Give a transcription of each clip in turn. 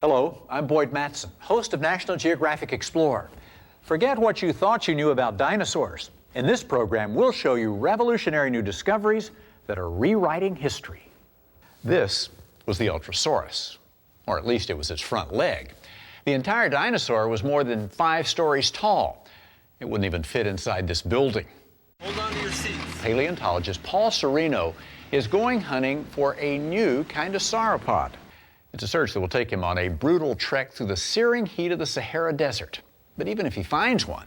Hello, I'm Boyd Mattson, host of National Geographic Explorer. Forget what you thought you knew about dinosaurs. In this program, we'll show you revolutionary new discoveries that are rewriting history. This was the Ultrasaurus, or at least it was its front leg. The entire dinosaur was more than 5 stories tall. It wouldn't even fit inside this building. Hold on to your seats. Paleontologist Paul Sereno is going hunting for a new kind of sauropod. It's a search that will take him on a brutal trek through the searing heat of the Sahara Desert. But even if he finds one,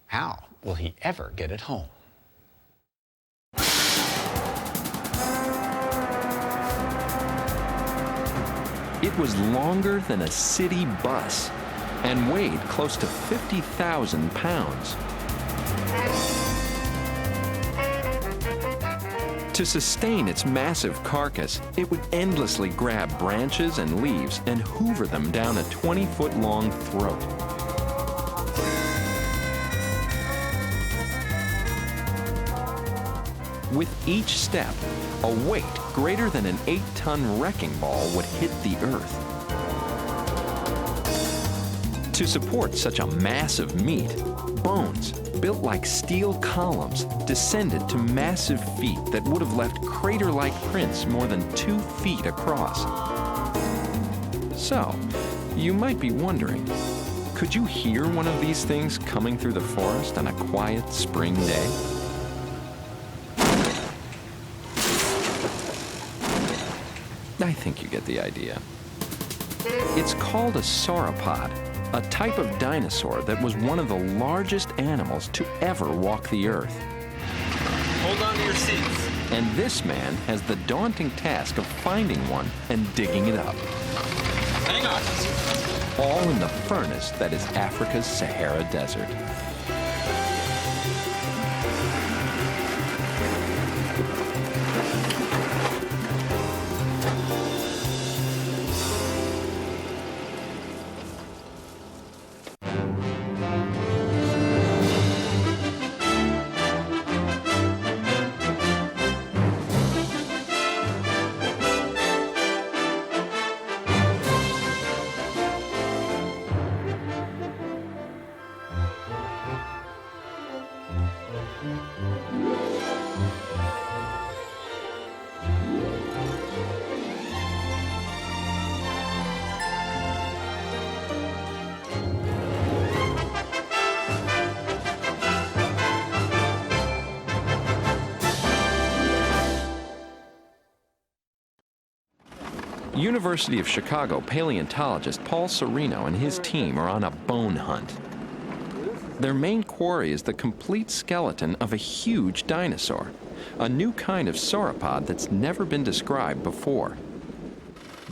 how will he ever get it home? It was longer than a city bus and weighed close to 50,000 pounds. To sustain its massive carcass, it would endlessly grab branches and leaves and hoover them down a 20-foot-long throat. With each step, a weight greater than an 8-ton wrecking ball would hit the earth. To support such a massive meat, bones, built like steel columns, descended to massive feet that would have left crater-like prints more than 2 feet across. So, you might be wondering, could you hear one of these things coming through the forest on a quiet spring day? I think you get the idea. It's called a sauropod, a type of dinosaur that was one of the largest animals to ever walk the earth. Hold on to your seats. And this man has the daunting task of finding one and digging it up. Hang on. All in the furnace that is Africa's Sahara Desert. University of Chicago paleontologist Paul Sereno and his team are on a bone hunt. Their main quarry is the complete skeleton of a huge dinosaur, a new kind of sauropod that's never been described before.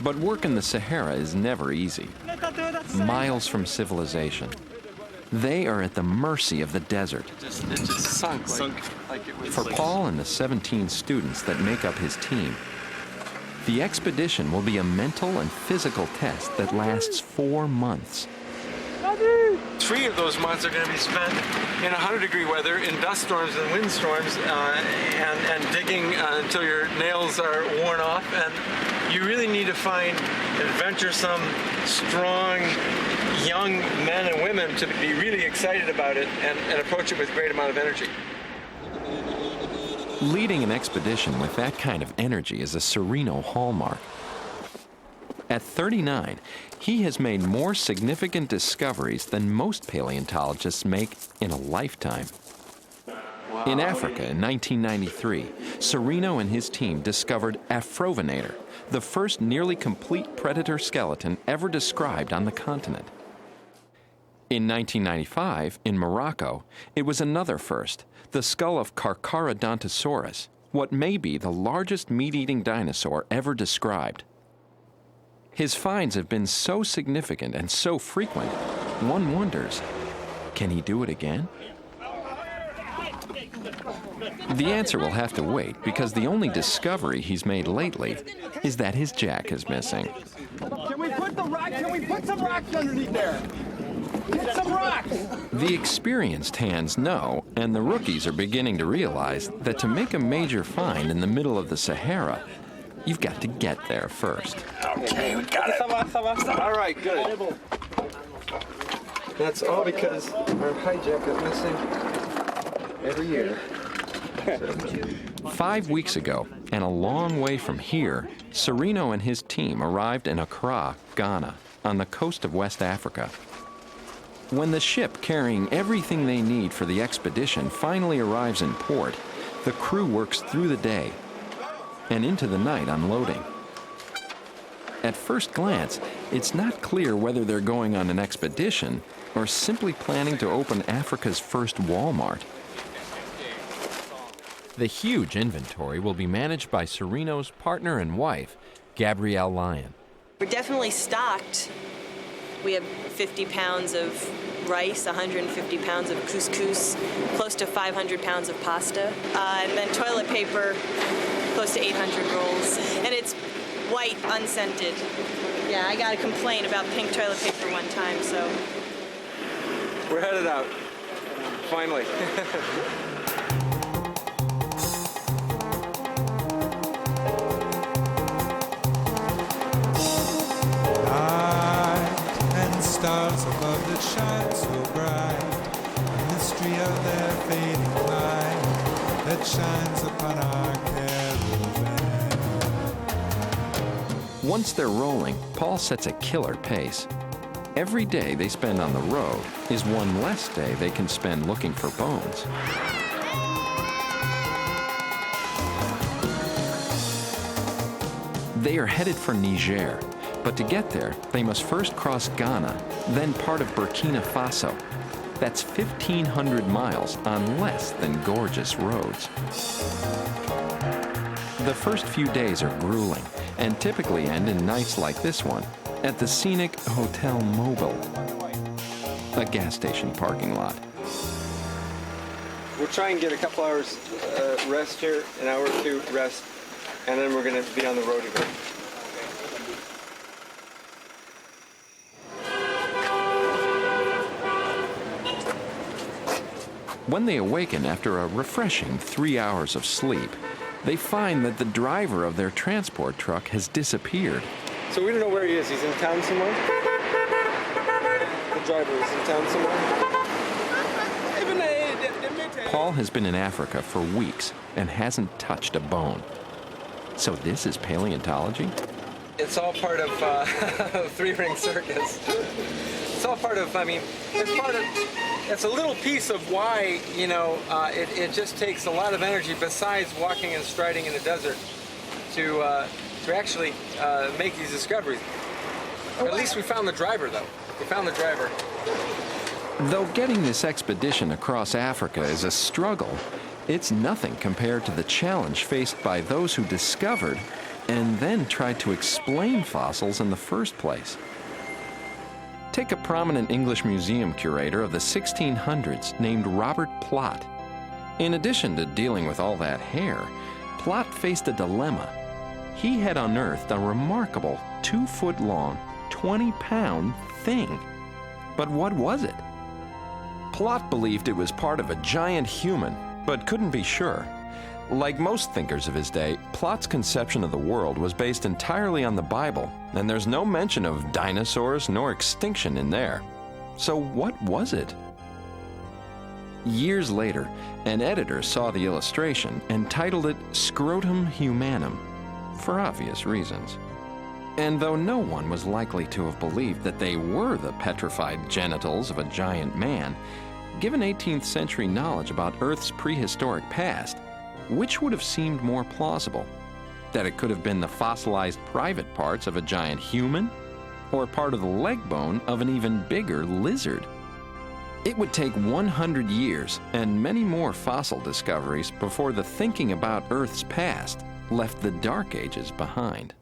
But work in the Sahara is never easy. Miles from civilization. They are at the mercy of the desert. It just sunk like it was. For Paul and the 17 students that make up his team, the expedition will be a mental and physical test that lasts 4 months. 3 of those months are going to be spent in 100-degree weather, in dust storms and windstorms, and digging until your nails are worn off. And you really need to find adventuresome, strong, young men and women to be really excited about it and approach it with a great amount of energy. Leading an expedition with that kind of energy is a Sereno hallmark. At 39, he has made more significant discoveries than most paleontologists make in a lifetime. Wow. In Africa in 1993, Sereno and his team discovered Afrovenator, the first nearly complete predator skeleton ever described on the continent. In 1995, in Morocco, it was another first, the skull of Carcharodontosaurus, what may be the largest meat-eating dinosaur ever described. His finds have been so significant and so frequent, one wonders, can he do it again? The answer will have to wait, because the only discovery he's made lately is that his jack is missing. Can we put some rocks underneath there? Get some rocks! The experienced hands know, and the rookies are beginning to realize, that to make a major find in the middle of the Sahara, you've got to get there first. Okay, we got it. All right, good. That's all because our hijack is missing every year. 5 weeks ago, and a long way from here, Serino and his team arrived in Accra, Ghana, on the coast of West Africa. When the ship carrying everything they need for the expedition finally arrives in port, the crew works through the day and into the night unloading. At first glance, it's not clear whether they're going on an expedition or simply planning to open Africa's first Walmart. The huge inventory will be managed by Serino's partner and wife, Gabrielle Lyon. We're definitely stocked. We have 50 pounds of rice, 150 pounds of couscous, close to 500 pounds of pasta, and then toilet paper, close to 800 rolls. And it's white, unscented. Yeah, I got a complaint about pink toilet paper one time, so. We're headed out, finally. Stars above that shine so bright, a mystery of their fading light that shines upon our caravan. Once they're rolling, Paul sets a killer pace. Every day they spend on the road is one less day they can spend looking for bones. They are headed for Niger. But to get there, they must first cross Ghana, then part of Burkina Faso. That's 1,500 miles on less than gorgeous roads. The first few days are grueling and typically end in nights like this one at the scenic Hotel Mobile, a gas station parking lot. We'll try and get a couple hours rest here, an hour or two rest, and then we're going to be on the road again. When they awaken after a refreshing 3 hours of sleep, they find that the driver of their transport truck has disappeared. So we don't know where he is. He's in town somewhere? The driver is in town somewhere? Paul has been in Africa for weeks and hasn't touched a bone. So this is paleontology? It's all part of three-ring circus. It's all part of, it's a little piece of why, it just takes a lot of energy besides walking and striding in the desert to actually make these discoveries. At least we found the driver, though. We found the driver. Though getting this expedition across Africa is a struggle, it's nothing compared to the challenge faced by those who discovered and then tried to explain fossils in the first place. Take a prominent English museum curator of the 1600s named Robert Plot. In addition to dealing with all that hair, Plot faced a dilemma. He had unearthed a remarkable 2-foot-long, 20-pound thing. But what was it? Plot believed it was part of a giant human, but couldn't be sure. Like most thinkers of his day, Plot's conception of the world was based entirely on the Bible, and there's no mention of dinosaurs nor extinction in there. So what was it? Years later, an editor saw the illustration and titled it Scrotum Humanum, for obvious reasons. And though no one was likely to have believed that they were the petrified genitals of a giant man, given 18th century knowledge about Earth's prehistoric past, which would have seemed more plausible? That it could have been the fossilized private parts of a giant human, or part of the leg bone of an even bigger lizard? It would take 100 years and many more fossil discoveries before the thinking about Earth's past left the Dark Ages behind.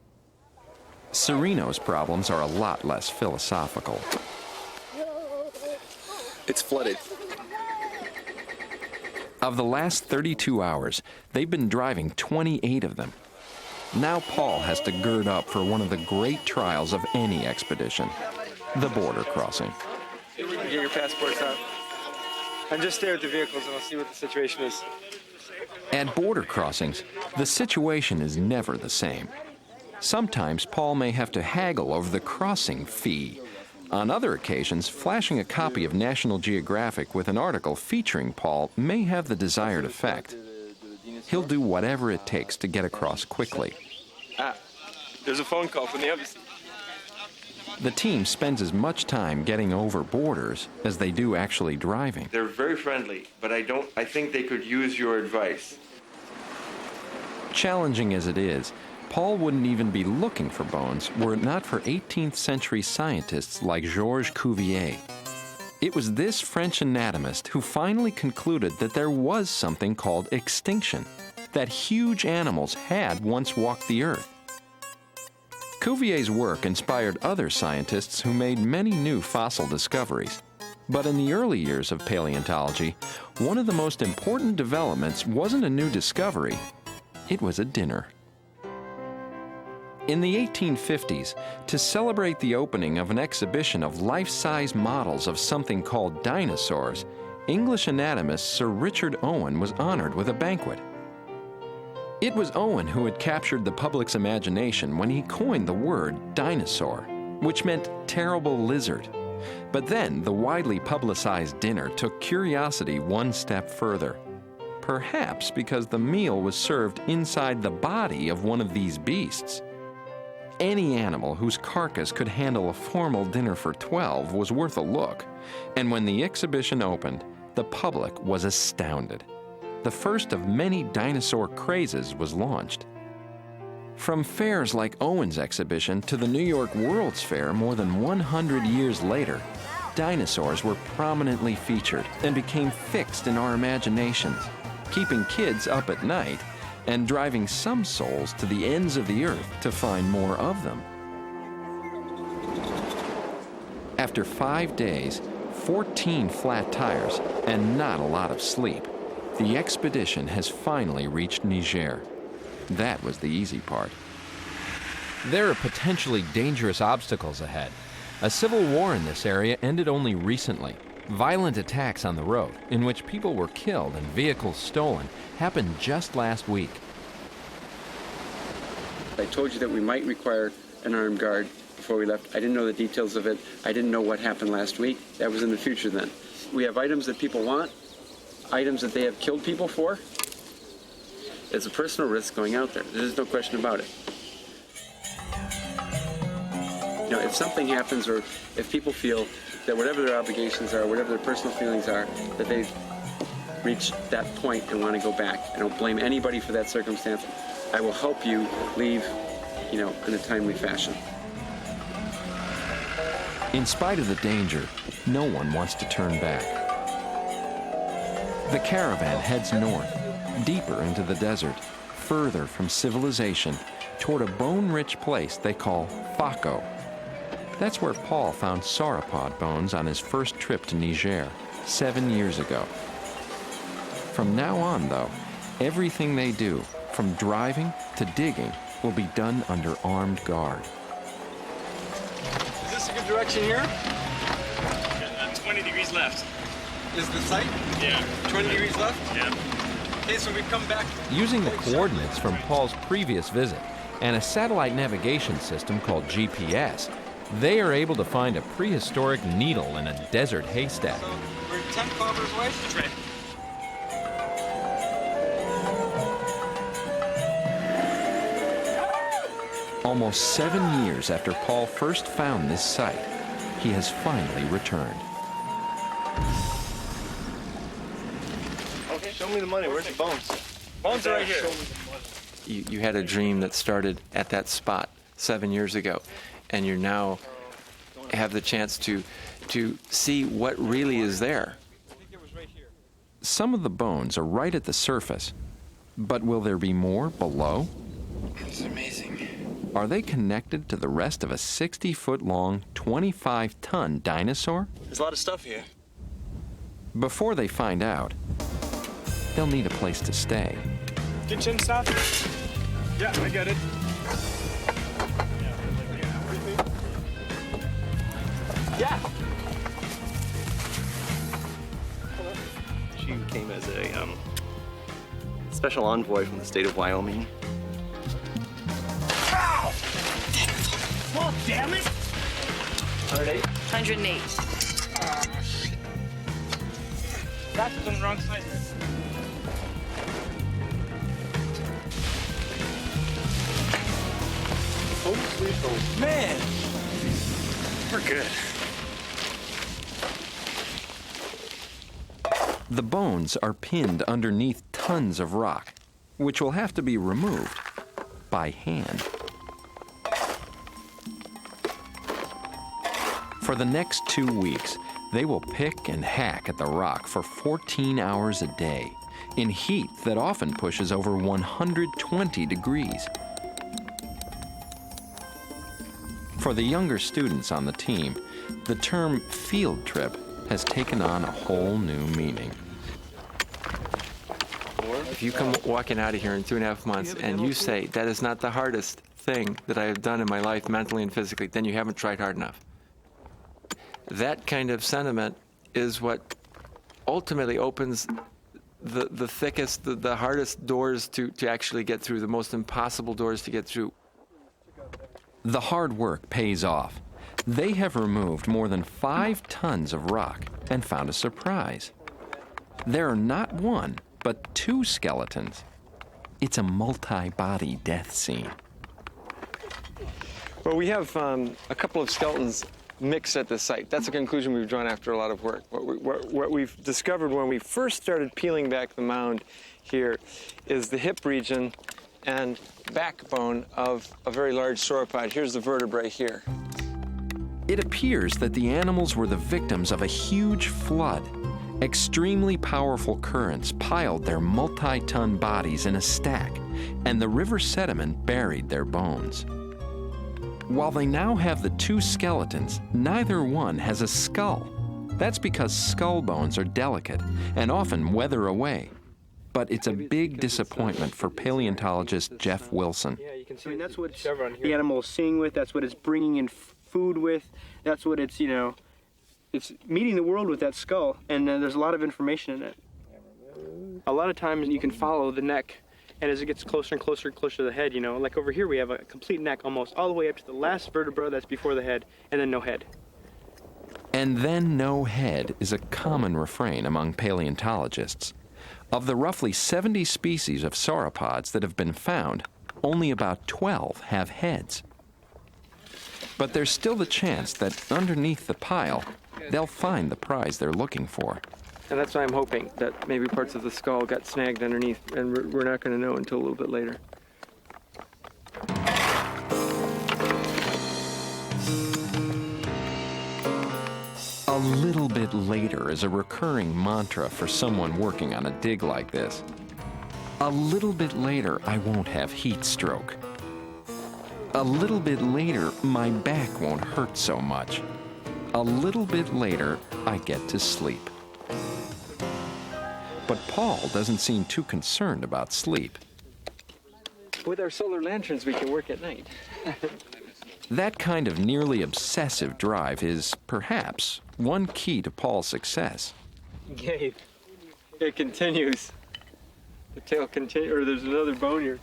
Serino's problems are a lot less philosophical. It's flooded. Of the last 32 hours, they've been driving 28 of them. Now Paul has to gird up for one of the great trials of any expedition, the border crossing. Get your passports out. And just stare at the vehicles and I'll see what the situation is. At border crossings, the situation is never the same. Sometimes Paul may have to haggle over the crossing fee. On other occasions, flashing a copy of National Geographic with an article featuring Paul may have the desired effect. He'll do whatever it takes to get across quickly. There's a phone call from the embassy. The team spends as much time getting over borders as they do actually driving. They're very friendly, but I think they could use your advice. Challenging as it is, Paul wouldn't even be looking for bones were it not for 18th century scientists like Georges Cuvier. It was this French anatomist who finally concluded that there was something called extinction, that huge animals had once walked the earth. Cuvier's work inspired other scientists who made many new fossil discoveries. But in the early years of paleontology, one of the most important developments wasn't a new discovery, it was a dinner. In the 1850s, to celebrate the opening of an exhibition of life-size models of something called dinosaurs, English anatomist Sir Richard Owen was honored with a banquet. It was Owen who had captured the public's imagination when he coined the word dinosaur, which meant terrible lizard. But then the widely publicized dinner took curiosity one step further. Perhaps because the meal was served inside the body of one of these beasts. Any animal whose carcass could handle a formal dinner for 12 was worth a look, and when the exhibition opened, the public was astounded. The first of many dinosaur crazes was launched. From fairs like Owen's exhibition to the New York World's Fair more than 100 years later, dinosaurs were prominently featured and became fixed in our imaginations, keeping kids up at night and driving some souls to the ends of the earth to find more of them. After 5 days, 14 flat tires, and not a lot of sleep, the expedition has finally reached Niger. That was the easy part. There are potentially dangerous obstacles ahead. A civil war in this area ended only recently. Violent attacks on the road, in which people were killed and vehicles stolen, happened just last week. I told you that we might require an armed guard before we left. I didn't know the details of it. I didn't know what happened last week. That was in the future then. We have items that people want, items that they have killed people for. It's a personal risk going out there. There's no question about it. You know, if something happens or if people feel that whatever their obligations are, whatever their personal feelings are, that they've reached that point and want to go back. I don't blame anybody for that circumstance. I will help you leave, in a timely fashion. In spite of the danger, no one wants to turn back. The caravan heads north, deeper into the desert, further from civilization, toward a bone-rich place they call Fako. That's where Paul found sauropod bones on his first trip to Niger 7 years ago. From now on, though, everything they do, from driving to digging, will be done under armed guard. Is this a good direction here? 20 degrees left. Is the site? Yeah. 20 degrees left? Yeah. Okay, so we come back. Using the coordinates from Paul's previous visit and a satellite navigation system called GPS, they are able to find a prehistoric needle in a desert haystack. So we're 10 kilometers away? That's right. Almost 7 years after Paul first found this site, he has finally returned. Okay, show me the money. Where's the bones? Bones are right here. You had a dream that started at that spot 7 years ago, and you now have the chance to see what really is there. Some of the bones are right at the surface, but will there be more below? It's amazing. Are they connected to the rest of a 60-foot-long, 25-ton dinosaur? There's a lot of stuff here. Before they find out, they'll need a place to stay. Kitchen stuff? Yeah, I got it. Yeah. She came as a special envoy from the state of Wyoming. damn it! 108. 108. That's on the wrong side. Oh, sweet home. Man, we're good. The bones are pinned underneath tons of rock, which will have to be removed by hand. For the next 2 weeks, they will pick and hack at the rock for 14 hours a day in heat that often pushes over 120 degrees. For the younger students on the team, the term field trip has taken on a whole new meaning. If you come walking out of here in 2.5 months and you say, that is not the hardest thing that I have done in my life, mentally and physically, then you haven't tried hard enough. That kind of sentiment is what ultimately opens the thickest, the hardest doors to actually get through, the most impossible doors to get through. The hard work pays off. They have removed more than 5 tons of rock and found a surprise. There are not 1, but 2 skeletons. It's a multi-body death scene. Well, we have a couple of skeletons mixed at the site. That's a conclusion we've drawn after a lot of work. What we've discovered when we first started peeling back the mound here is the hip region and backbone of a very large sauropod. Here's the vertebrae here. It appears that the animals were the victims of a huge flood. Extremely powerful currents piled their multi-ton bodies in a stack, and the river sediment buried their bones. While they now have the 2 skeletons, neither one has a skull. That's because skull bones are delicate and often weather away. But it's a big disappointment for paleontologist Jeff Wilson. Yeah, you can see. I mean, that's what chevron here. the animal is seeing with, that's what it's bringing in food with, that's what it's, it's meeting the world with that skull, and there's a lot of information in it. A lot of times you can follow the neck, and as it gets closer and closer and closer to the head, like over here we have a complete neck almost all the way up to the last vertebra that's before the head, and then no head. And then no head is a common refrain among paleontologists. Of the roughly 70 species of sauropods that have been found, only about 12 have heads. But there's still the chance that underneath the pile, they'll find the prize they're looking for. And that's why I'm hoping that maybe parts of the skull got snagged underneath, and we're not going to know until a little bit later. A little bit later is a recurring mantra for someone working on a dig like this. A little bit later, I won't have heat stroke. A little bit later, my back won't hurt so much. A little bit later, I get to sleep. But Paul doesn't seem too concerned about sleep. With our solar lanterns, we can work at night. That kind of nearly obsessive drive is, perhaps, one key to Paul's success. Gabe, it continues. The tail continues, or there's another bone here.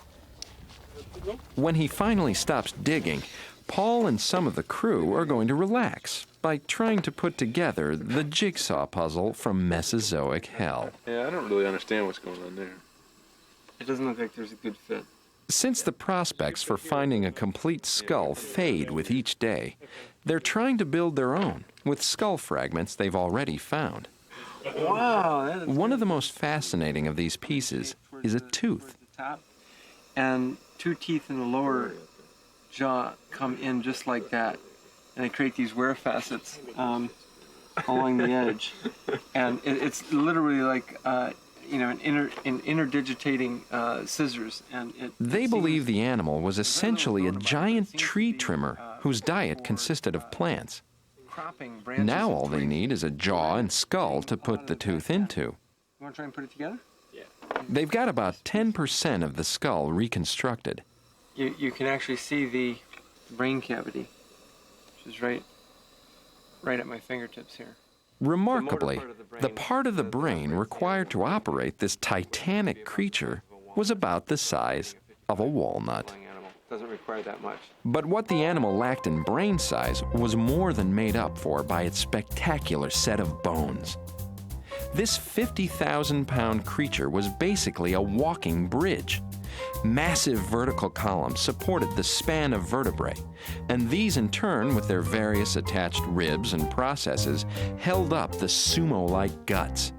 When he finally stops digging, Paul and some of the crew are going to relax by trying to put together the jigsaw puzzle from Mesozoic hell. Yeah, I don't really understand what's going on there. It doesn't look like there's a good fit. Since the prospects for finding a complete skull fade with each day, they're trying to build their own with skull fragments they've already found. Wow! One of the most fascinating of these pieces is a tooth. And 2 teeth in the lower jaw come in just like that, and they create these wear facets along the edge. And it's literally like an interdigitating scissors. And they believe the animal was essentially a giant tree trimmer whose diet consisted of plants. Now all they need is a jaw and skull to put the tooth into. You want to try and put it together? Yeah. They've got about 10% of the skull reconstructed. You can actually see the brain cavity, which is right at my fingertips here. Remarkably, the part of the brain required to operate this titanic creature was about the size of a walnut. Doesn't require that much. But what the animal lacked in brain size was more than made up for by its spectacular set of bones. This 50,000-pound creature was basically a walking bridge. Massive vertical columns supported the span of vertebrae, and these in turn, with their various attached ribs and processes, held up the sumo-like guts.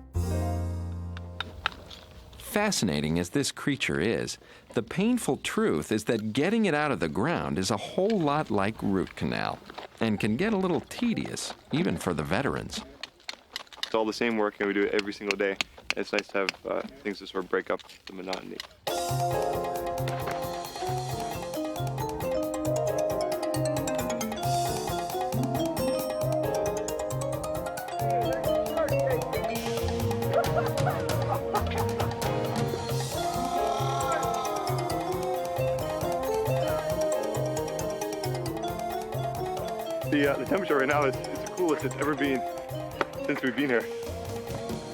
Fascinating as this creature is, the painful truth is that getting it out of the ground is a whole lot like root canal, and can get a little tedious, even for the veterans. It's all the same work, and we do it every single day. It's nice to have things to sort of break up the monotony. The temperature right now is the coolest it's ever been since we've been here.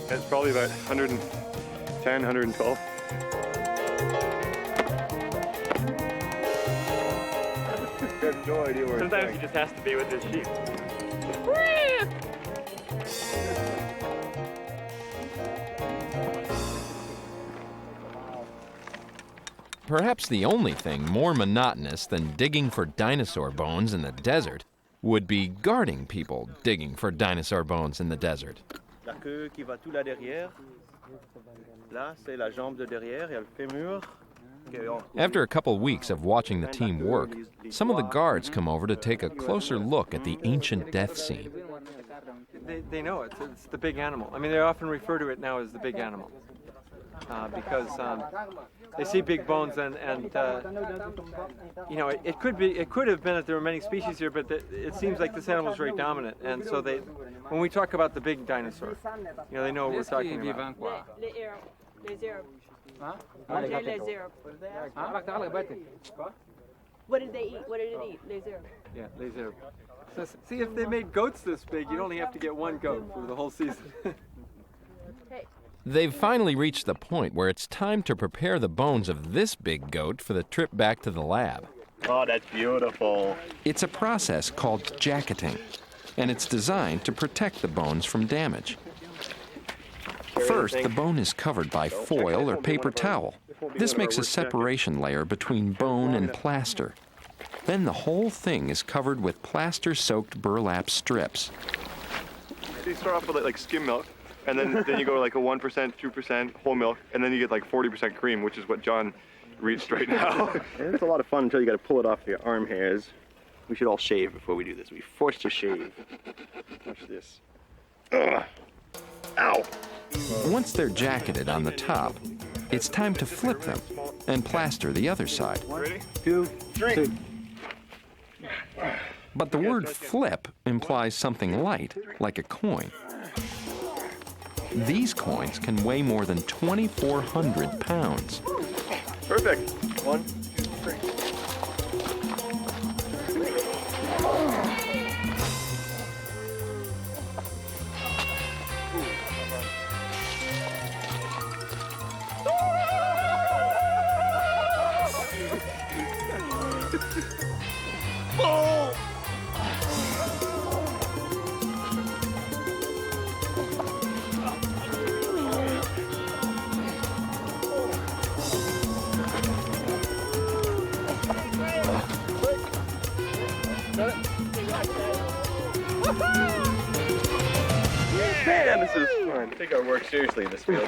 It's probably about 110, 112. I have no idea where sometimes he just has to be with his sheep. Perhaps the only thing more monotonous than digging for dinosaur bones in the desert would be guarding people digging for dinosaur bones in the desert. La queue qui va tout là derrière. Là, c'est la jambe de derrière, il y a le fémur. After a couple weeks of watching the team work, some of the guards come over to take a closer look at the ancient death scene. They know it's the big animal. I mean, they often refer to it now as the big animal because they see big bones and you know, it could have been that there were many species here, but it seems like this animal is very dominant, and so when we talk about the big dinosaur, you know, they know what we're talking about. What did they eat? What did it eat? Les herbes. Yeah, les herbes. So, see, if they made goats this big, you'd only have to get one goat for the whole season. They've finally reached the point where it's time to prepare the bones of this big goat for the trip back to the lab. Oh, that's beautiful. It's a process called jacketing, and it's designed to protect the bones from damage. First, the bone is covered by foil or paper towel. This makes a separation layer between bone and plaster. Then the whole thing is covered with plaster-soaked burlap strips. You start off with like skim milk, and then you go like a 1%, 2% whole milk, and then you get like 40% cream, which is what John reached right now. It's a lot of fun until you got to pull it off your arm hairs. We should all shave before we do this. We're forced to shave. Watch this. Ugh. Ow! Once they're jacketed on the top, it's time to flip them and plaster the other side. Ready? 2, 3. But the word flip implies something light, like a coin. These coins can weigh more than 2,400 pounds. Perfect. 1, 2, 3. Man, this is fun. Take our work seriously in this field.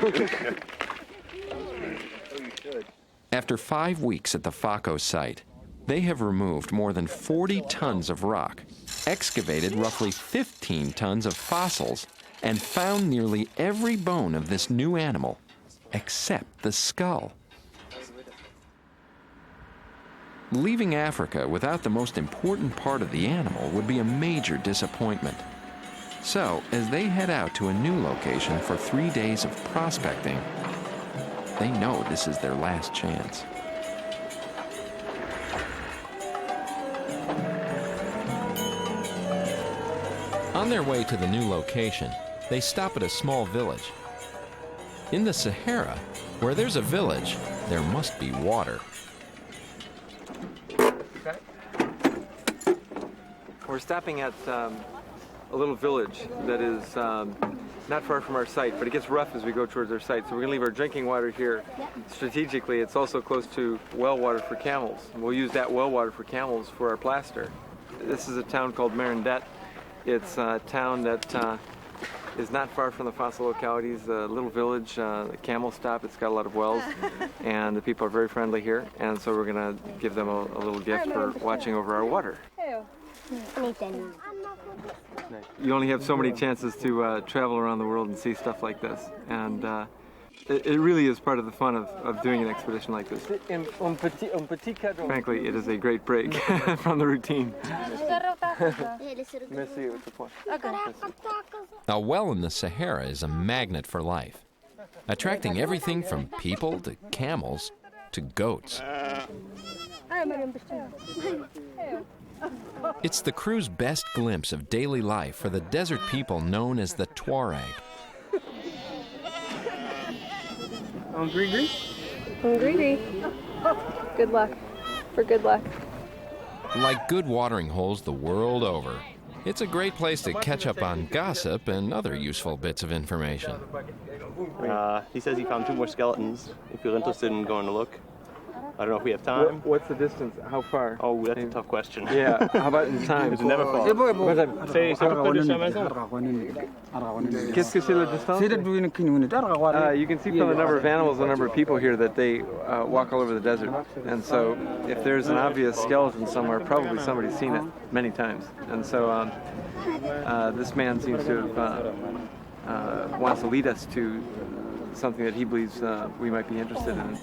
After 5 weeks at the FACO site, they have removed more than 40 tons of rock, excavated roughly 15 tons of fossils, and found nearly every bone of this new animal, except the skull. Leaving Africa without the most important part of the animal would be a major disappointment. So, as they head out to a new location for 3 days of prospecting, they know this is their last chance. On their way to the new location, they stop at a small village. In the Sahara, where there's a village, there must be water. We're stopping at a little village that is not far from our site, but it gets rough as we go towards our site. So we're going to leave our drinking water here. Strategically, it's also close to well water for camels. And we'll use that well water for camels for our plaster. This is a town called Merindette. It's a town that is not far from the fossil localities, a little village, a camel stop. It's got a lot of wells, and the people are very friendly here. And so we're going to give them a little gift for watching over our water. You only have so many chances to travel around the world and see stuff like this, and it really is part of the fun of doing an expedition like this. Frankly, it is a great break from the routine. A well in the Sahara is a magnet for life, attracting everything from people to camels to goats. It's the crew's best glimpse of daily life for the desert people known as the Tuareg. Hungry? Good luck. For good luck. Like good watering holes the world over, it's a great place to catch up on gossip and other useful bits of information. He says he found 2 more skeletons, if you're interested in going to look. I don't know if we have time. What's the distance? How far? Oh, that's a tough question. Yeah, how about in time? It's never far. Qu'est-ce que c'est la distance? You can see from the number of animals, the number of people here, that they walk all over the desert. And so if there's an obvious skeleton somewhere, probably somebody's seen it many times. And so this man seems to have wants to lead us to something that he believes we might be interested in.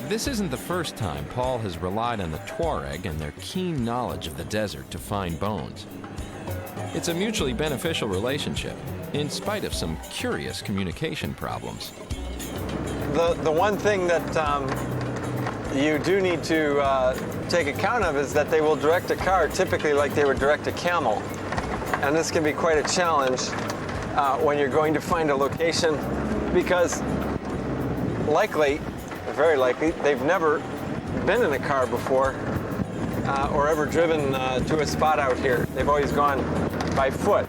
This isn't the first time Paul has relied on the Tuareg and their keen knowledge of the desert to find bones. It's a mutually beneficial relationship, in spite of some curious communication problems. The one thing that you do need to take account of is that they will direct a car typically like they would direct a camel. And this can be quite a challenge when you're going to find a location, because very likely, they've never been in a car before or ever driven to a spot out here. They've always gone by foot.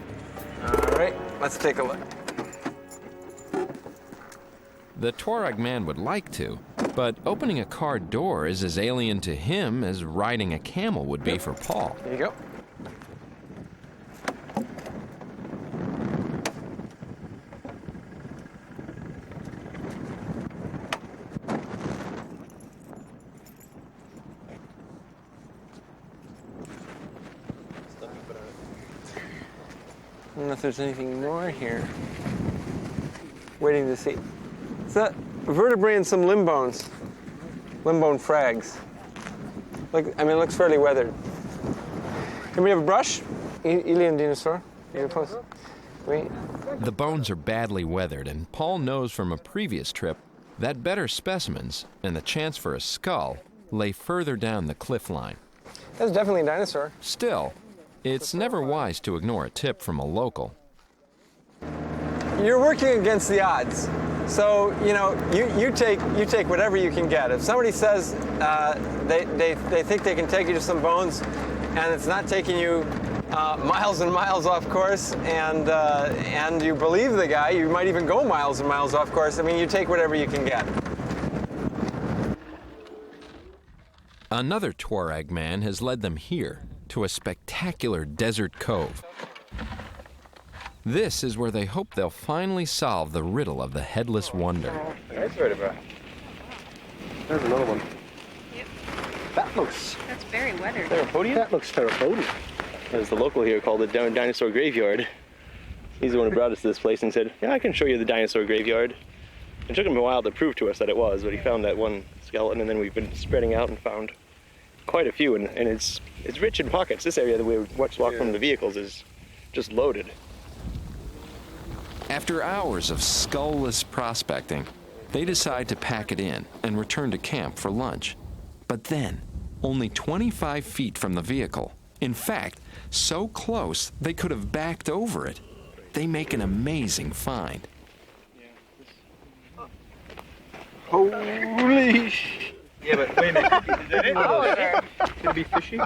All right, let's take a look. The Tuareg man would like to, but opening a car door is as alien to him as riding a camel would be for Paul. There you go. I don't know if there's anything more here. Waiting to see. It's that vertebrae and some limb bones. Limb bone frags. Look, I mean, it looks fairly weathered. Can we have a brush? Alien dinosaur. You're close. Wait. The bones are badly weathered, and Paul knows from a previous trip that better specimens and the chance for a skull lay further down the cliff line. That's definitely a dinosaur. Still, it's never wise to ignore a tip from a local. You're working against the odds. So, you know, you take whatever you can get. If somebody says they think they can take you to some bones and it's not taking you miles and miles off course, and you believe the guy, you might even go miles and miles off course. I mean, you take whatever you can get. Another Tuareg man has led them here to a spectacular desert cove. This is where they hope they'll finally solve the riddle of the headless wonder. That's vertebra. There's another one. Yep. That's very weathered. Theropodium? That looks theropodium. There's the local here called the Dinosaur Graveyard. He's the one who brought us to this place and said, yeah, I can show you the Dinosaur Graveyard. It took him a while to prove to us that it was, but he found that one skeleton, and then we've been spreading out and found quite a few, and it's rich in pockets. This area that we walk from the vehicles is just loaded. After hours of skull-less prospecting, they decide to pack it in and return to camp for lunch. But then, only 25 feet from the vehicle, in fact, so close they could have backed over it, they make an amazing find. Holy Yeah, but wait a minute. Is that it? Could it be fishy? Is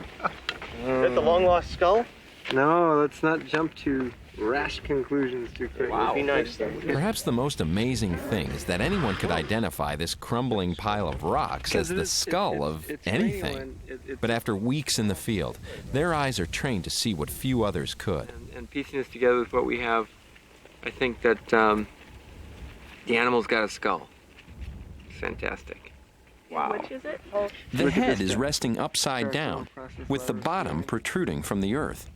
that the long lost skull? No, let's not jump to rash conclusions too quickly. Wow. It'd be nice though. Perhaps the most amazing thing is that anyone could identify this crumbling pile of rocks as the skull of anything. But after weeks in the field, their eyes are trained to see what few others could. And piecing this together with what we have, I think that the animal's got a skull. Fantastic. Wow. Which is it? Oh. The head is resting upside down, with the bottom protruding from the earth.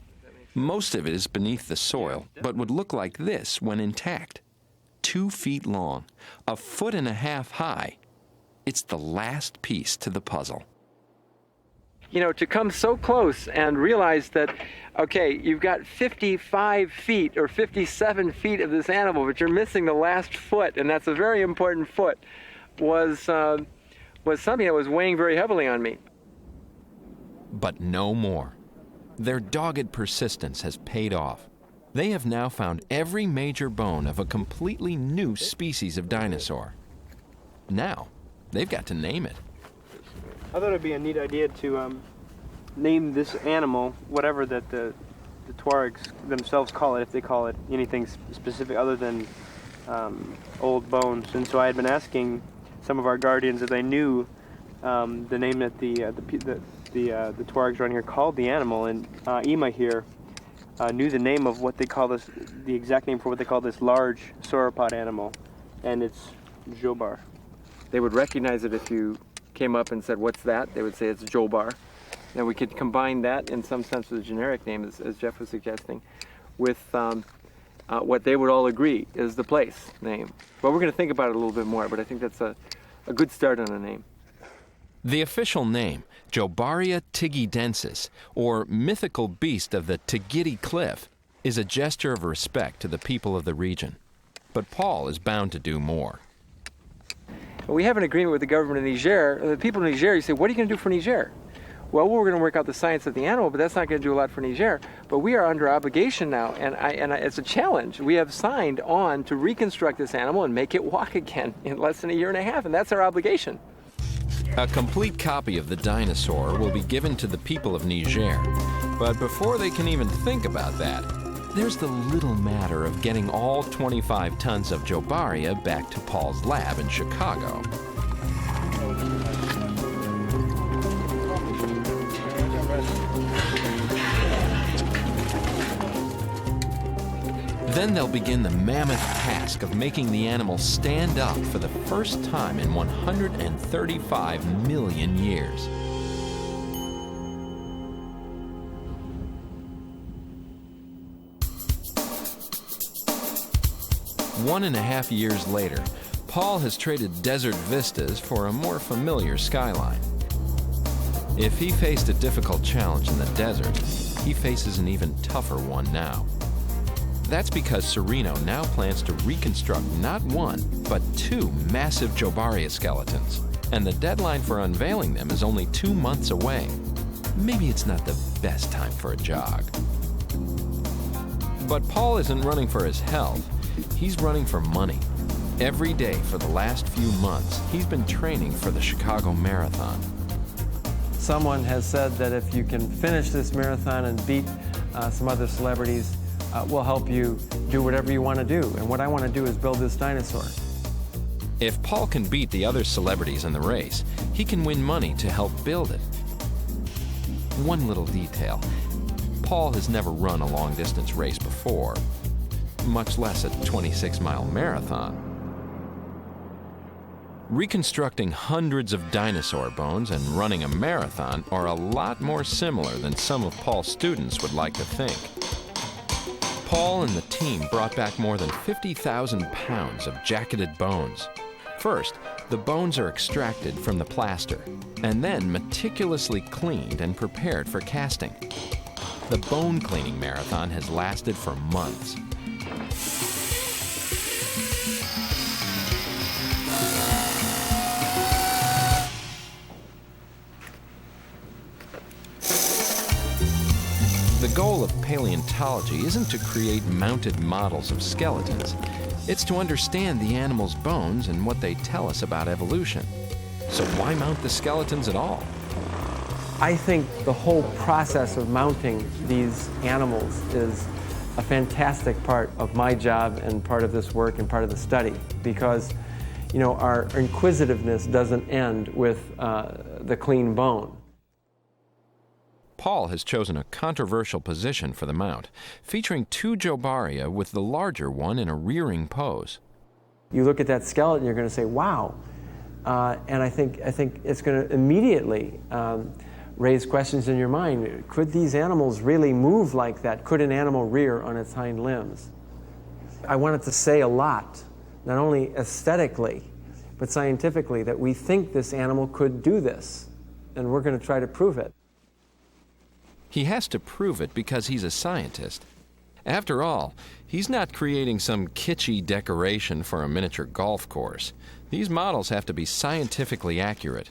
Most of it is beneath the soil, but would look like this when intact. 2 feet long, 1.5 feet high. It's the last piece to the puzzle. You know, to come so close and realize that, okay, you've got 55 feet or 57 feet of this animal, but you're missing the last foot, and that's a very important foot, was something that was weighing very heavily on me. But no more. Their dogged persistence has paid off. They have now found every major bone of a completely new species of dinosaur. Now, they've got to name it. I thought it'd be a neat idea to name this animal whatever that the Tuaregs themselves call it, if they call it anything specific other than old bones. And so I had been asking some of our guardians if they knew the name that the Tuaregs around here called the animal, and Ima here knew the name of what they call this, the exact name for what they call this large sauropod animal, and it's Jobar. They would recognize it if you came up and said, "What's that?" They would say it's Jobar. Now we could combine that in some sense with a generic name, as Jeff was suggesting, with what they would all agree is the place name. Well, we're going to think about it a little bit more, but I think that's a good start on a name. The official name, Jobaria tigidensis, or mythical beast of the Tigiti Cliff, is a gesture of respect to the people of the region. But Paul is bound to do more. We have an agreement with the government of Niger. The people of Niger, you say, what are you going to do for Niger? Well, we're going to work out the science of the animal, but that's not going to do a lot for Niger. But we are under obligation now, and it's a challenge. We have signed on to reconstruct this animal and make it walk again in less than 1.5 years, and that's our obligation. A complete copy of the dinosaur will be given to the people of Niger. But before they can even think about that, there's the little matter of getting all 25 tons of Jobaria back to Paul's lab in Chicago. Then they'll begin the mammoth task of making the animal stand up for the first time in 135 million years. One and a half years later, Paul has traded desert vistas for a more familiar skyline. If he faced a difficult challenge in the desert, he faces an even tougher one now. That's because Serino now plans to reconstruct not 1, but 2 massive Jobaria skeletons, and the deadline for unveiling them is only 2 months away. Maybe it's not the best time for a jog. But Paul isn't running for his health, he's running for money. Every day for the last few months, he's been training for the Chicago Marathon. Someone has said that if you can finish this marathon and beat some other celebrities, we'll help you do whatever you want to do. And what I want to do is build this dinosaur. If Paul can beat the other celebrities in the race, he can win money to help build it. One little detail. Paul has never run a long-distance race before, much less a 26-mile marathon. Reconstructing hundreds of dinosaur bones and running a marathon are a lot more similar than some of Paul's students would like to think. Paul and the team brought back more than 50,000 pounds of jacketed bones. First, the bones are extracted from the plaster, and then meticulously cleaned and prepared for casting. The bone cleaning marathon has lasted for months. The goal of paleontology isn't to create mounted models of skeletons. It's to understand the animal's bones and what they tell us about evolution. So why mount the skeletons at all? I think the whole process of mounting these animals is a fantastic part of my job and part of this work and part of the study, because you know, our inquisitiveness doesn't end with the clean bone. Paul has chosen a controversial position for the mount, featuring 2 Jobaria with the larger one in a rearing pose. You look at that skeleton, you're going to say, wow. And I think it's going to immediately raise questions in your mind. Could these animals really move like that? Could an animal rear on its hind limbs? I wanted to say a lot, not only aesthetically, but scientifically, that we think this animal could do this, and we're going to try to prove it. He has to prove it because he's a scientist. After all, he's not creating some kitschy decoration for a miniature golf course. These models have to be scientifically accurate.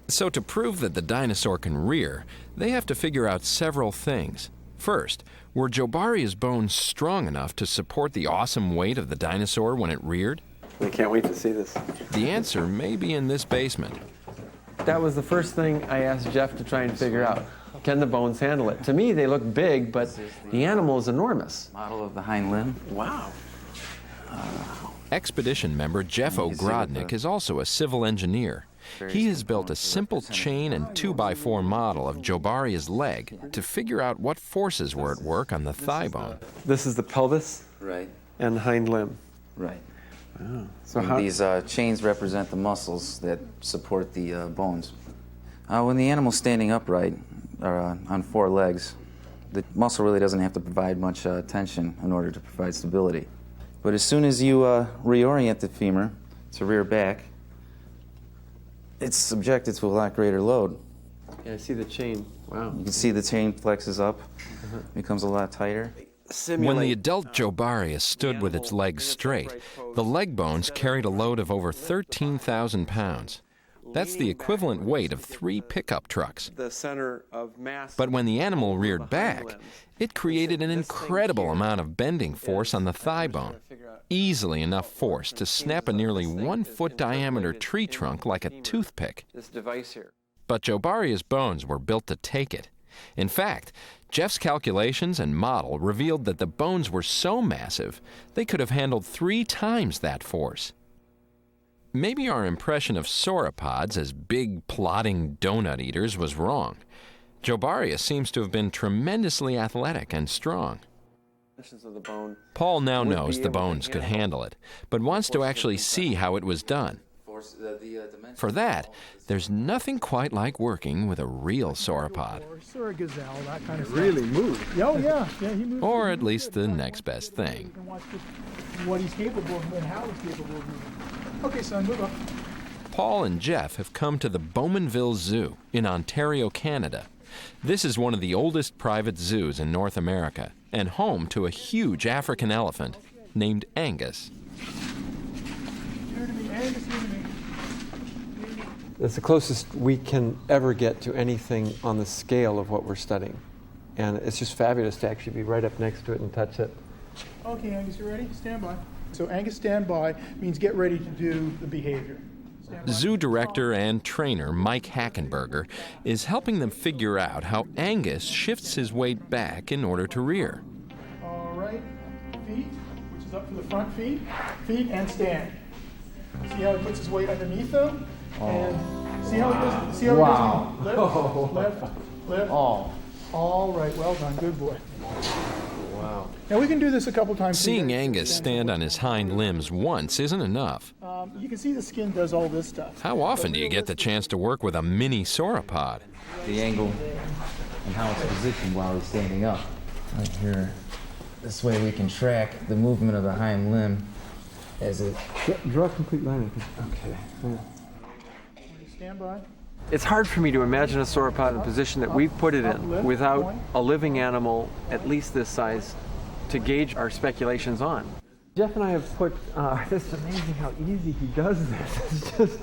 So to prove that the dinosaur can rear, they have to figure out several things. First, were Jobaria's bones strong enough to support the awesome weight of the dinosaur when it reared? I can't wait to see this. The answer may be in this basement. That was the first thing I asked Jeff to try and figure out. Can the bones handle it? To me, they look big, but the animal is enormous. Model of the hind limb. Wow. Expedition member Jeff Ogrodnik is also a civil engineer. He has built a simple chain and 2x4 model of Jobaria's leg to figure out what forces were at work on the thigh bone. This is the pelvis, right, and hind limb. Right. Wow. So these chains represent the muscles that support the bones. When the animal's standing upright, or on 4 legs, the muscle really doesn't have to provide much tension in order to provide stability. But as soon as you reorient the femur to rear back, it's subjected to a lot greater load. Yeah, I see the chain. Wow. You can see the chain flexes up, becomes a lot tighter. When the adult Jobaria stood with its legs straight, the leg bones carried a load of over 13,000 pounds. That's the equivalent weight of 3 pickup trucks. The center of mass. But when the animal reared back, it created an incredible amount of bending force on the thigh bone. Easily enough force to snap a nearly 1-foot diameter tree trunk like a toothpick. This device here. But Jobaria's bones were built to take it. In fact, Jeff's calculations and model revealed that the bones were so massive, they could have handled 3 times that force. Maybe our impression of sauropods as big, plodding donut eaters was wrong. Jobaria seems to have been tremendously athletic and strong. Paul now knows the bones could handle it, but wants to actually see how it was done. For that, there's nothing quite like working with a real sauropod. Or a gazelle, that kind of stuff. Really moves. Oh, yeah, he moves. Or at least the next best thing. You can watch what he's capable of and how he's capable of moving. Okay, son, move up. Paul and Jeff have come to the Bowmanville Zoo in Ontario, Canada. This is one of the oldest private zoos in North America and home to a huge African elephant named Angus. It's the closest we can ever get to anything on the scale of what we're studying. And it's just fabulous to actually be right up next to it and touch it. Okay, Angus, you ready? Stand by. So Angus, stand by means get ready to do the behavior. Zoo director and trainer Mike Hackenberger is helping them figure out how Angus shifts his weight back in order to rear. All right, feet, which is up to the front feet, and stand. See how he puts his weight underneath them? And see how he does it? See how he does it? Lift, lift. All right, well done, good boy. Wow. Now we can do this a couple times. Seeing Angus stand on his hind limbs once isn't enough. You can see the skin does all this stuff. How often do you get the chance to work with a mini sauropod? The angle and how it's positioned while he's standing up. Right here. This way we can track the movement of the hind limb as it... Draw a complete line. Okay. Yeah. Stand by. It's hard for me to imagine a sauropod in the position that we've put it in without a living animal at least this size to gauge our speculations on. Jeff and I have put, it's amazing how easy he does this. It's just,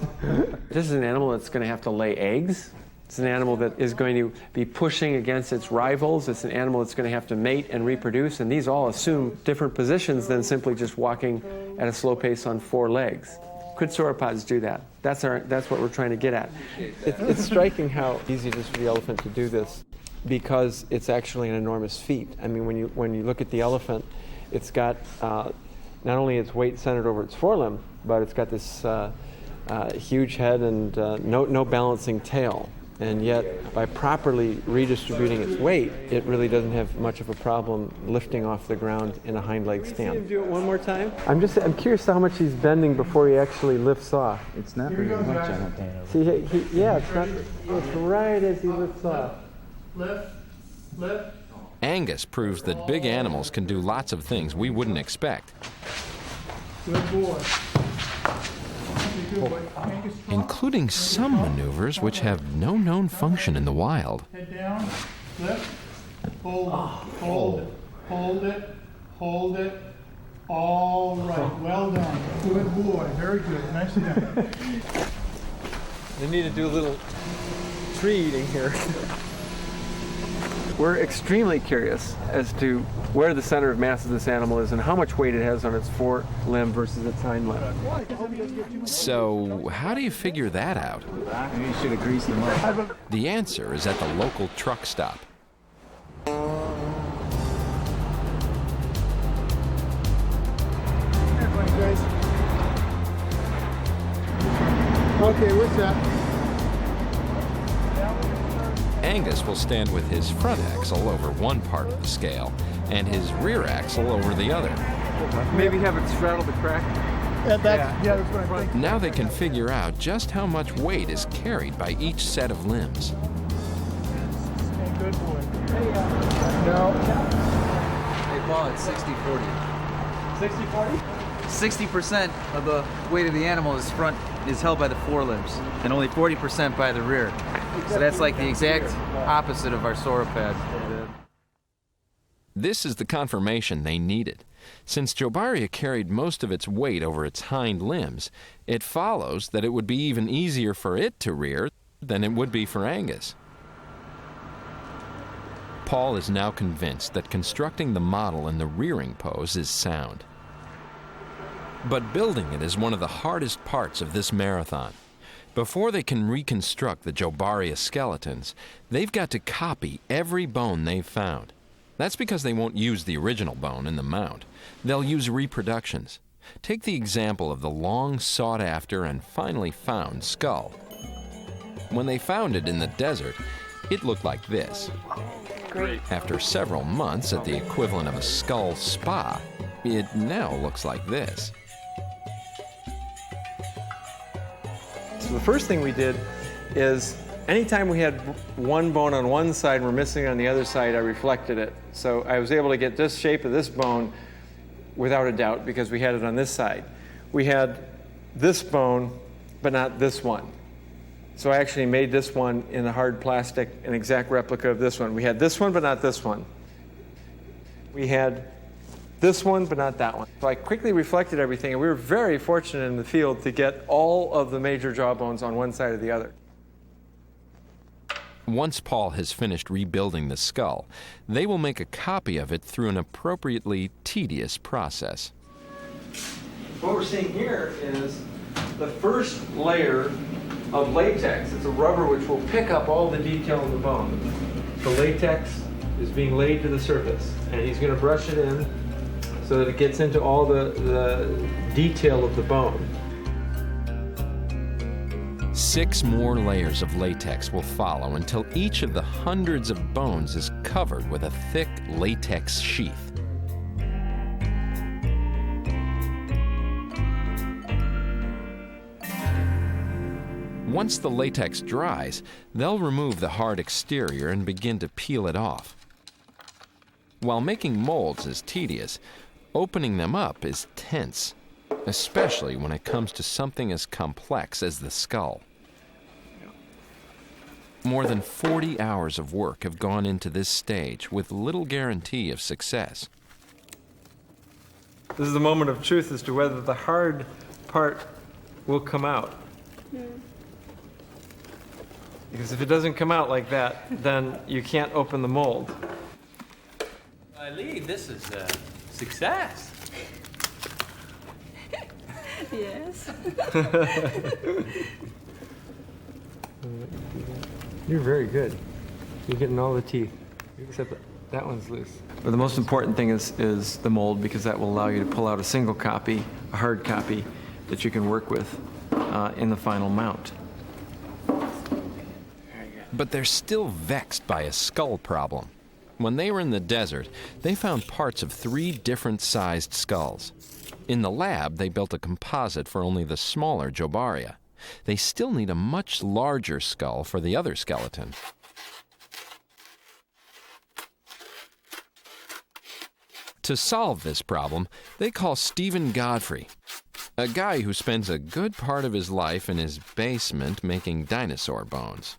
this is an animal that's going to have to lay eggs. It's an animal that is going to be pushing against its rivals. It's an animal that's going to have to mate and reproduce, and these all assume different positions than simply just walking at a slow pace on 4 legs. Could sauropods do that? That's what we're trying to get at. It's striking how easy it is for the elephant to do this, because it's actually an enormous feat. I mean, when you look at the elephant, it's got not only its weight centered over its forelimb, but it's got this huge head and no balancing tail. And yet, by properly redistributing its weight, it really doesn't have much of a problem lifting off the ground in a hind leg stand. Can you see him do it one more time? I'm curious how much he's bending before he actually lifts off. It's not very much, I don't think. See, it's right as he lifts off. Lift. Angus proves that big animals can do lots of things we wouldn't expect, Good boy. including some maneuvers which have no known function in the wild. Head down, lift, hold it. All right, well done. Good boy, very good, nicely done. They need to do a little tree eating here. We're extremely curious as to where the center of mass of this animal is and how much weight it has on its forelimb versus its hind limb. So, how do you figure that out? Maybe you should have greased them up. The answer is at the local truck stop. Okay, what's that? Angus will stand with his front axle over one part of the scale and his rear axle over the other. Maybe have it straddle the crack. That's what I'm thinking. Now they can figure out just how much weight is carried by each set of limbs. Good boy. No. Hey, Paul, it's 60-40. 60-40? 60% of the weight of the animal is held by the forelimbs, and only 40% by the rear. So that's like the exact opposite of our sauropod. This is the confirmation they needed. Since Jobaria carried most of its weight over its hind limbs, it follows that it would be even easier for it to rear than it would be for Angus. Paul is now convinced that constructing the model in the rearing pose is sound. But building it is one of the hardest parts of this marathon. Before they can reconstruct the Jobaria skeletons, they've got to copy every bone they've found. That's because they won't use the original bone in the mount. They'll use reproductions. Take the example of the long sought-after and finally found skull. When they found it in the desert, it looked like this. Great. After several months at the equivalent of a skull spa, it now looks like this. So the first thing we did is anytime we had one bone on one side and we're missing on the other side, I reflected it. So I was able to get this shape of this bone without a doubt because we had it on this side. We had this bone, but not this one. So I actually made this one in a hard plastic, an exact replica of this one. We had this one, but not this one. We had this one, but not that one. So I quickly reflected everything, and we were very fortunate in the field to get all of the major jaw bones on one side or the other. Once Paul has finished rebuilding the skull, they will make a copy of it through an appropriately tedious process. What we're seeing here is the first layer of latex. It's a rubber which will pick up all the detail of the bone. The latex is being laid to the surface, and he's going to brush it in so that it gets into all the detail of the bone. 6 more layers of latex will follow until each of the hundreds of bones is covered with a thick latex sheath. Once the latex dries, they'll remove the hard exterior and begin to peel it off. While making molds is tedious, opening them up is tense, especially when it comes to something as complex as the skull. More than 40 hours of work have gone into this stage with little guarantee of success. This is the moment of truth as to whether the hard part will come out. Because if it doesn't come out like that, then you can't open the mold. Lee, this is a success. Yes. You're very good. You're getting all the teeth, except that one's loose. But the most important thing is the mold, because that will allow you to pull out a single copy, a hard copy, that you can work with in the final mount. But they're still vexed by a skull problem. When they were in the desert, they found parts of 3 different sized skulls. In the lab, they built a composite for only the smaller Jobaria. They still need a much larger skull for the other skeleton. To solve this problem, they call Stephen Godfrey, a guy who spends a good part of his life in his basement making dinosaur bones.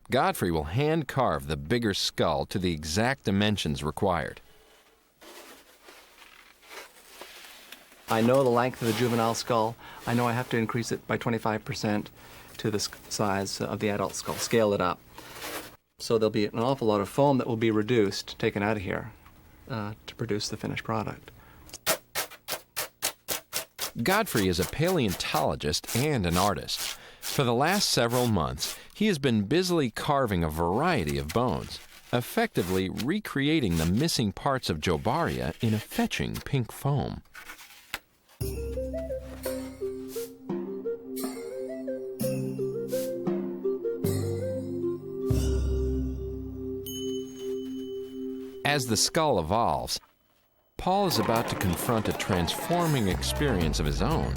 Godfrey will hand-carve the bigger skull to the exact dimensions required. I know the length of the juvenile skull. I know I have to increase it by 25% to the size of the adult skull, scale it up. So there'll be an awful lot of foam that will be reduced, taken out of here, to produce the finished product. Godfrey is a paleontologist and an artist. For the last several months, he has been busily carving a variety of bones, effectively recreating the missing parts of Jobaria in a fetching pink foam. As the skull evolves, Paul is about to confront a transforming experience of his own.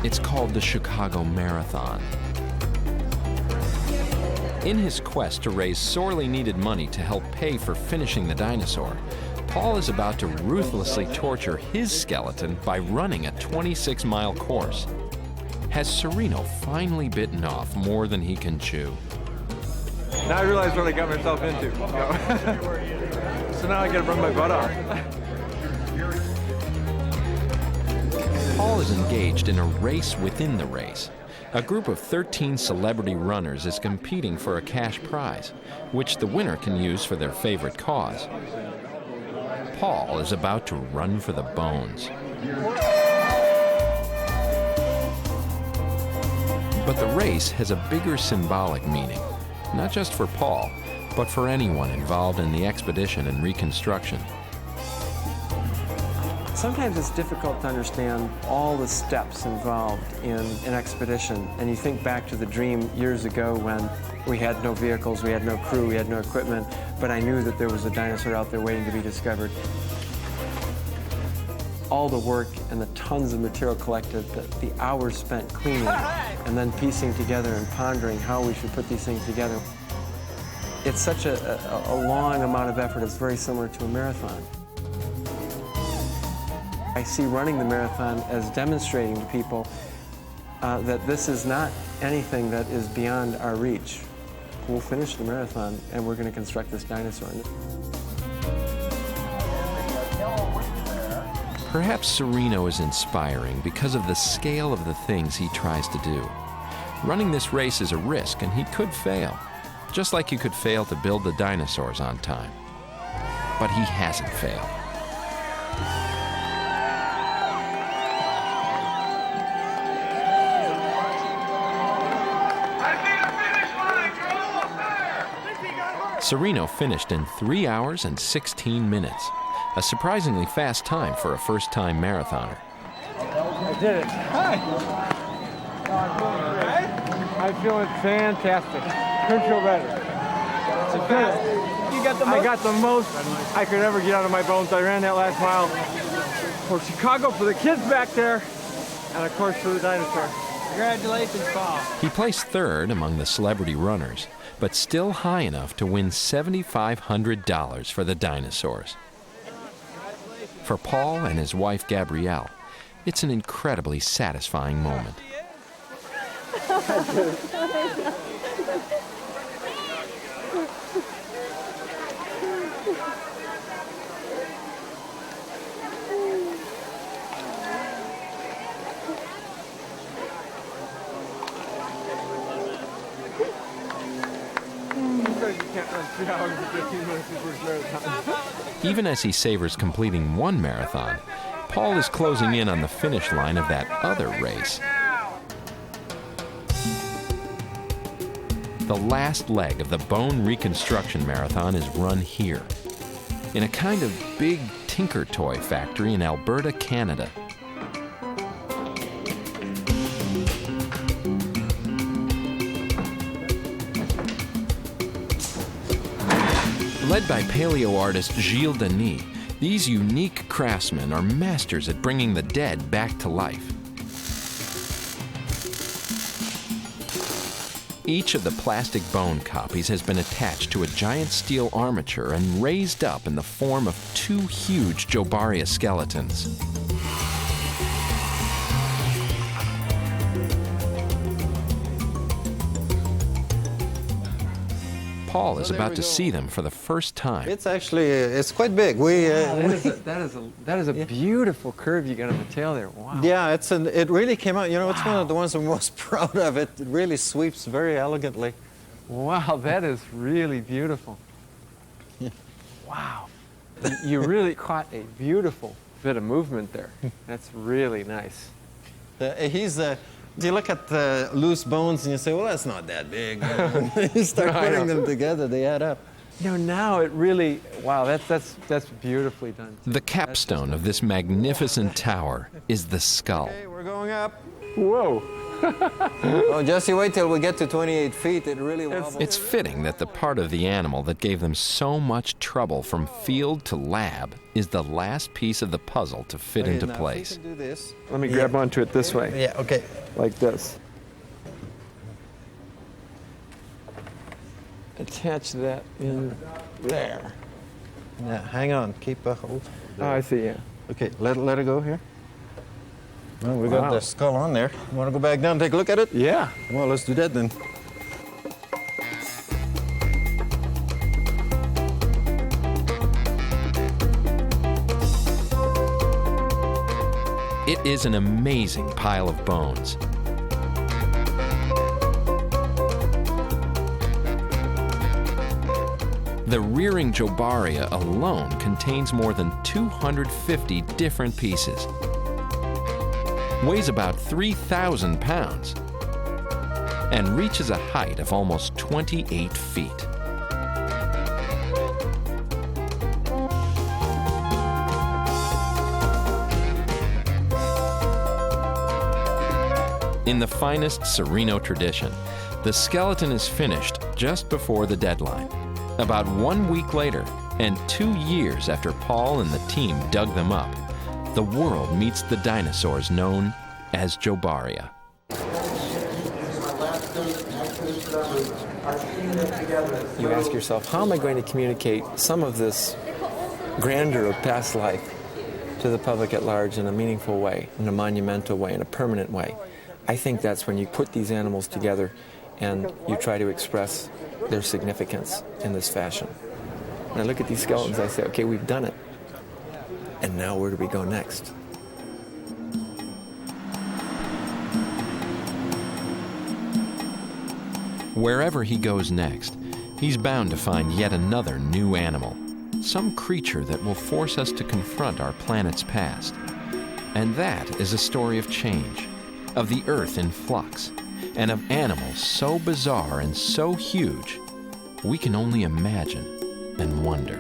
It's called the Chicago Marathon. In his quest to raise sorely needed money to help pay for finishing the dinosaur, Paul is about to ruthlessly torture his skeleton by running a 26-mile course. Has Sereno finally bitten off more than he can chew? Now I realize what I got myself into. So now I gotta run my butt off. Paul is engaged in a race within the race. A group of 13 celebrity runners is competing for a cash prize, which the winner can use for their favorite cause. Paul is about to run for the bones. But the race has a bigger symbolic meaning, not just for Paul, but for anyone involved in the expedition and reconstruction. Sometimes it's difficult to understand all the steps involved in an expedition. And you think back to the dream years ago when we had no vehicles, we had no crew, we had no equipment, but I knew that there was a dinosaur out there waiting to be discovered. All the work and the tons of material collected, the hours spent cleaning, and then piecing together and pondering how we should put these things together. It's such a long amount of effort. It's very similar to a marathon. I see running the marathon as demonstrating to people that this is not anything that is beyond our reach. We'll finish the marathon and we're going to construct this dinosaur. Perhaps Sereno is inspiring because of the scale of the things he tries to do. Running this race is a risk and he could fail, just like he could fail to build the dinosaurs on time. But he hasn't failed. Sereno finished in 3 hours and 16 minutes, a surprisingly fast time for a first-time marathoner. I did it. Hi. I'm feeling fantastic. Couldn't feel better. So good. You got the most? I got the most I could ever get out of my bones. I ran that last mile for Chicago, for the kids back there, and of course for the dinosaur. Congratulations, Paul. He placed third among the celebrity runners, but still high enough to win $7,500 for the dinosaurs. For Paul and his wife Gabrielle, it's an incredibly satisfying moment. Even as he savors completing one marathon, Paul is closing in on the finish line of that other race. The last leg of the Bone Reconstruction Marathon is run here, in a kind of big tinker toy factory in Alberta, Canada. Led by paleo artist Gilles Denis, these unique craftsmen are masters at bringing the dead back to life. Each of the plastic bone copies has been attached to a giant steel armature and raised up in the form of two huge Jobaria skeletons. Paul is about to see them for the first time. It's actually, it's quite big. That is a beautiful curve you got on the tail there. Wow. Yeah, it really came out. You know, it's one of the ones I'm most proud of. It really sweeps very elegantly. Wow, that is really beautiful. Wow. You really caught a beautiful bit of movement there. That's really nice. You look at the loose bones and you say, well, that's not that big. You start putting them together, they add up. You know, now it really, wow, that's beautifully done. The capstone of this magnificent tower is the skull. Okay, we're going up. Whoa. Oh, just you wait till we get to 28 feet. It really wobbles. It's fitting that the part of the animal that gave them so much trouble from field to lab is the last piece of the puzzle to fit into place. If we can do this. Let me grab onto it this way. Yeah, okay. Like this. Attach that in there. Yeah, hang on. Keep a hold. Oh, I see, yeah. Okay, let it go here. Well, we got the skull on there. You want to go back down and take a look at it? Yeah. Well, let's do that then. It is an amazing pile of bones. The rearing Jobaria alone contains more than 250 different pieces. Weighs about 3,000 pounds and reaches a height of almost 28 feet. In the finest Sereno tradition, the skeleton is finished just before the deadline. About 1 week later, and 2 years after Paul and the team dug them up, the world meets the dinosaurs known as Jobaria. You ask yourself, how am I going to communicate some of this grandeur of past life to the public at large in a meaningful way, in a monumental way, in a permanent way? I think that's when you put these animals together and you try to express their significance in this fashion. When I look at these skeletons, I say, okay, we've done it. And now where do we go next? Wherever he goes next, he's bound to find yet another new animal, some creature that will force us to confront our planet's past. And that is a story of change, of the Earth in flux, and of animals so bizarre and so huge, we can only imagine and wonder.